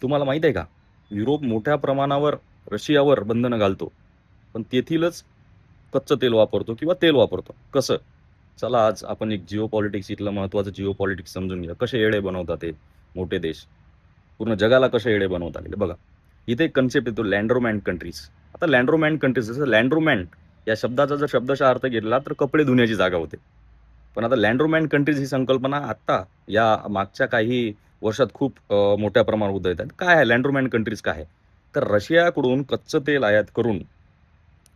तुम्हाला माहित आहे का? युरोप मोठ्या प्रमाणावर रशियावर बंधनं घालतो. पण तेथीलच कच्चं तेल वापरतो किंवा तेल वापरतो. कसं? चला आज आपण एक जिओपॉलिटिक्स इथलं महत्त्वाचं जिओपॉलिटिक्स समजून घेऊया. कसे येडे बनवतात हे मोठे देश. पूर्ण जगाला कसे येडे बनवता आले. बघा, इथे एक कन्सेप्ट येतो लँड्रोमॅन कंट्रीज. आता लँड्रोमॅन कंट्रीज जसं लँड्रोमॅन या शब्दाचा जर शब्दशः अर्थ घेतला तर कपडे धुण्याची जागा होते. पण आता लँड्रोमॅन कंट्रीज ही संकल्पना आत्ता या मागच्या काही वर्षात खूप मोठ्या प्रमाणावर उदयास आहेत. काय आहे लँड्रोमॅन कंट्रीज काय आहे? तर रशियाकडून कच्चं तेल आयात करून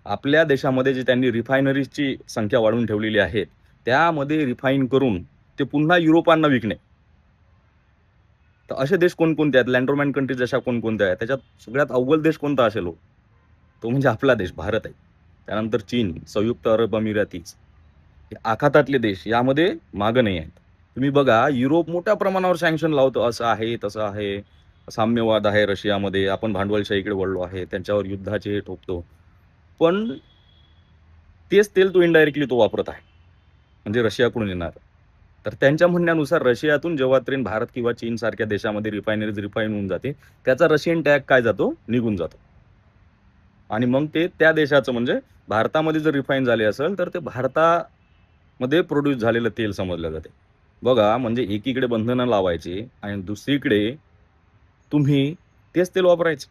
आपल्या देशामध्ये जे त्यांनी रिफायनरीजची संख्या वाढवून ठेवलेली आहे, त्यामध्ये रिफाईन करून ते पुन्हा युरोपांना विकणे. तर असे देश कोणकोणते आहेत? लँड्रोमॅन कंट्रीज अशा कोणकोणत्या आहेत? त्याच्यात सगळ्यात अव्वल देश कोणता असेल हो? तो म्हणजे आपला देश भारत आहे. त्यानंतर चीन, संयुक्त अरब अमिरातीज हे आखातातले देश यामध्ये मागे नाही आहेत. तुम्ही बघा युरोप मोठ्या प्रमाणावर सँक्शन लावतो. असं आहे, तसं आहे. साम्यवाद आहे रशियामध्ये. आपण भांडवलशाहीकडे वळलो आहे. त्यांच्यावर युद्धाचे हे ठोकतो. पण तेच तेल तो इनडायरेक्टली तो वापरत आहे. म्हणजे रशियाकडून येणार. तर त्यांच्या म्हणण्यानुसार रशियातून जेव्हा ट्रेन भारत किंवा चीनसारख्या देशामध्ये रिफायनरीज रिफाईन होऊन जाते, त्याचा रशियन टॅग काय जातो? निघून जातो. आणि मग ते त्या देशाचं म्हणजे भारतामध्ये जर रिफाईन झाले असेल, तर ते भारतामध्ये प्रोड्यूस झालेलं तेल समजलं जाते. बघा म्हणजे एकीकडे बंधनं लावायची आणि दुसरीकडे तुम्ही तेच तेल वापरायचं.